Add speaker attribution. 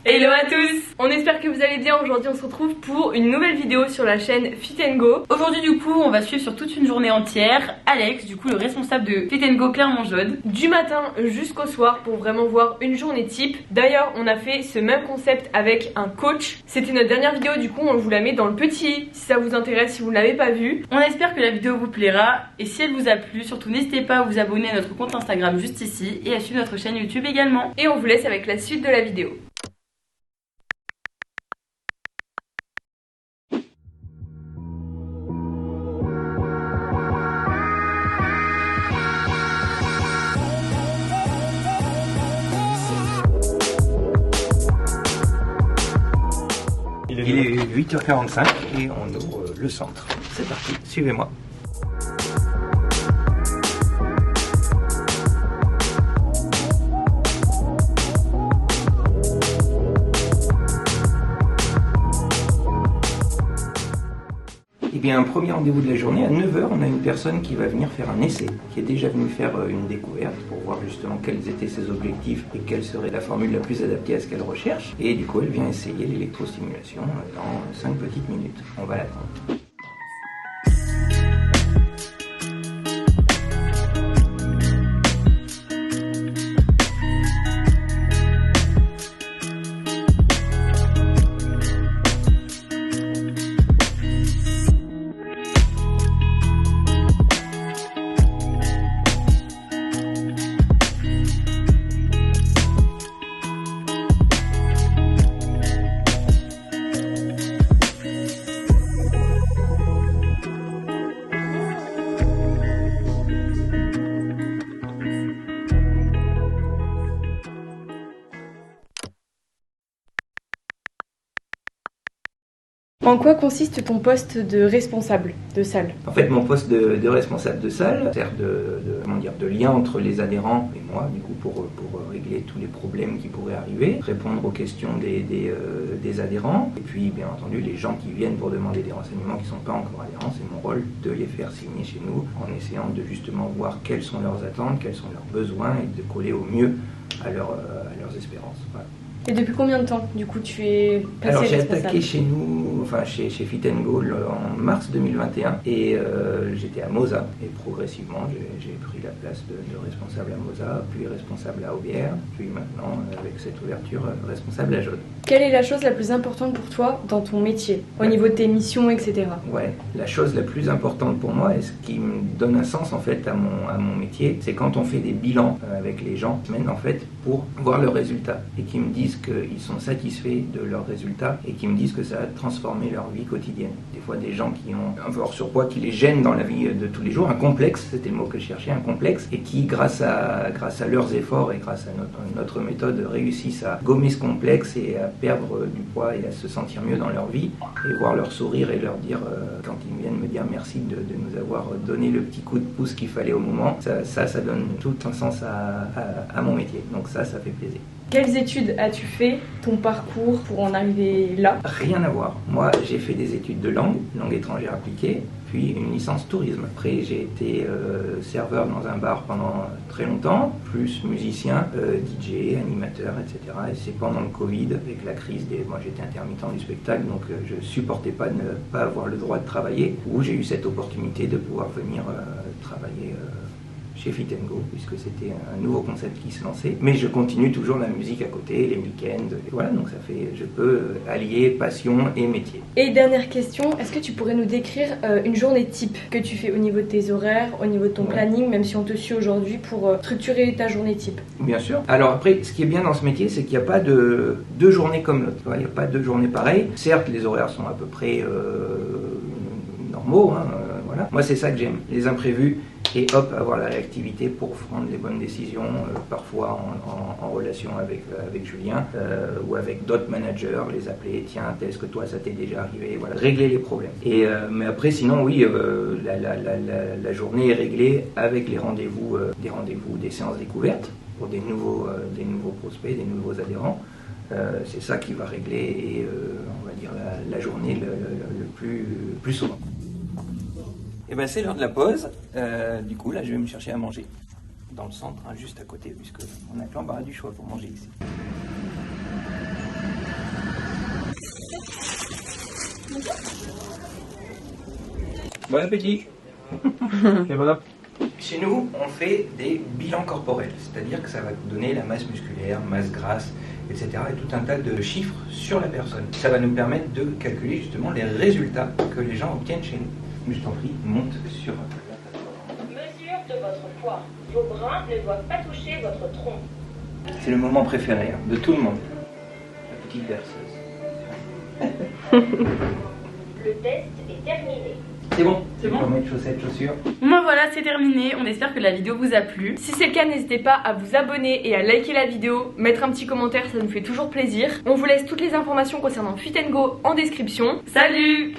Speaker 1: Hello à tous. On espère que vous allez bien. Aujourd'hui on se retrouve pour une nouvelle vidéo sur la chaîne Fit & Go.
Speaker 2: Aujourd'hui du coup on va suivre sur toute une journée entière Alex, du coup le responsable de Fit & Go Clermont-Jaude,
Speaker 1: du matin jusqu'au soir pour vraiment voir une journée type. D'ailleurs on a fait ce même concept avec un coach. C'était notre dernière vidéo, du coup on vous la met dans le petit si ça vous intéresse, si vous ne l'avez pas vue.
Speaker 2: On espère que la vidéo vous plaira et si elle vous a plu, surtout n'hésitez pas à vous abonner à notre compte Instagram juste ici et à suivre notre chaîne YouTube également.
Speaker 1: Et on vous laisse avec la suite de la vidéo.
Speaker 3: Il est 8h45 et on ouvre le centre. C'est parti, suivez-moi. Eh bien, un premier rendez-vous de la journée, à 9h, on a une personne qui va venir faire un essai, qui est déjà venue faire une découverte pour voir justement quels étaient ses objectifs et quelle serait la formule la plus adaptée à ce qu'elle recherche. Et du coup, elle vient essayer l'électrostimulation dans 5 petites minutes. On va l'attendre.
Speaker 1: En quoi consiste ton poste de responsable de salle?
Speaker 3: En fait, mon poste de responsable de salle sert de lien entre les adhérents et moi, du coup, pour régler tous les problèmes qui pourraient arriver, répondre aux questions des adhérents, et puis, bien entendu, les gens qui viennent pour demander des renseignements qui ne sont pas encore adhérents, c'est mon rôle de les faire signer chez nous, en essayant de justement voir quelles sont leurs attentes, quels sont leurs besoins, et de coller au mieux à leurs espérances. Voilà.
Speaker 1: Et depuis combien de temps, du coup, tu es passé
Speaker 3: Alors j'ai
Speaker 1: responsable?
Speaker 3: attaqué chez nous, enfin chez Fit & Go en mars 2021 et j'étais à Moza et progressivement j'ai pris la place de responsable à Moza, puis responsable à Aubière, puis maintenant avec cette ouverture responsable à Jaude.
Speaker 1: Quelle est la chose la plus importante pour toi dans ton métier, au niveau de tes missions, etc.
Speaker 3: Ouais, la chose la plus importante pour moi et ce qui me donne un sens en fait à mon métier, c'est quand on fait des bilans avec les gens, en fait, pour voir leurs résultats et qui me disent qu'ils sont satisfaits de leurs résultats et qui me disent que ça a transformé leur vie quotidienne. Des fois des gens qui ont un fort surpoids qui les gêne dans la vie de tous les jours, un complexe, c'était le mot que je cherchais, un complexe, et qui grâce à leurs efforts et grâce à notre méthode réussissent à gommer ce complexe et à perdre du poids et à se sentir mieux dans leur vie et voir leur sourire et leur dire quand ils viennent me dire merci de nous avoir donné le petit coup de pouce qu'il fallait au moment, ça donne tout un sens à mon métier, donc ça fait plaisir.
Speaker 1: Quelles études as-tu fait, ton parcours pour en arriver là?
Speaker 3: Rien à voir. Moi, j'ai fait des études de langue étrangère appliquée, puis une licence tourisme. Après, j'ai été serveur dans un bar pendant très longtemps, plus musicien, DJ, animateur, etc. Et c'est pendant le Covid, avec la crise moi j'étais intermittent du spectacle, donc je supportais pas de ne pas avoir le droit de travailler, où j'ai eu cette opportunité de pouvoir venir travailler chez Fit & Go, puisque c'était un nouveau concept qui se lançait. Mais je continue toujours la musique à côté, les week-ends, et voilà, donc ça fait, je peux allier passion et métier.
Speaker 1: Et dernière question, est-ce que tu pourrais nous décrire une journée type que tu fais au niveau de tes horaires, au niveau de ton planning, même si on te suit aujourd'hui pour structurer ta journée type?
Speaker 3: Bien sûr. Alors après, ce qui est bien dans ce métier, c'est qu'il n'y a pas de deux journées comme l'autre. Il n'y a pas deux journées pareilles. Certes, les horaires sont à peu près normaux, voilà. Moi, c'est ça que j'aime, les imprévus. Et hop, avoir la réactivité pour prendre les bonnes décisions, parfois en relation avec Julien ou avec d'autres managers, les appeler, tiens, est-ce que toi ça t'est déjà arrivé, voilà, régler les problèmes. Et, mais après, sinon, oui, la journée est réglée avec les rendez-vous, des séances découvertes pour des nouveaux prospects, des nouveaux adhérents. C'est ça qui va régler, et, on va dire, la journée le plus souvent. Et ben c'est l'heure de la pause. Du coup, là, je vais me chercher à manger dans le centre, juste à côté, puisque on a que l'embarras du choix pour manger ici. Bon appétit.
Speaker 4: Et voilà.
Speaker 3: Chez nous, on fait des bilans corporels, c'est-à-dire que ça va nous donner la masse musculaire, masse grasse, etc. et tout un tas de chiffres sur la personne. Ça va nous permettre de calculer justement les résultats que les gens obtiennent chez nous. Je t'en prie, monte sur la plateforme.
Speaker 5: Mesure de votre poids. Vos bras ne doivent pas toucher votre tronc.
Speaker 3: C'est le moment préféré de tout le monde. La petite berceuse.
Speaker 5: Le test est terminé.
Speaker 3: C'est bon,
Speaker 2: C'est bon.
Speaker 3: Tu peux mettre chaussettes, chaussures.
Speaker 2: Bon voilà, c'est terminé. On espère que la vidéo vous a plu.
Speaker 1: Si c'est le cas, n'hésitez pas à vous abonner et à liker la vidéo, mettre un petit commentaire, ça nous fait toujours plaisir. On vous laisse toutes les informations concernant Fit & Go en description.
Speaker 2: Salut!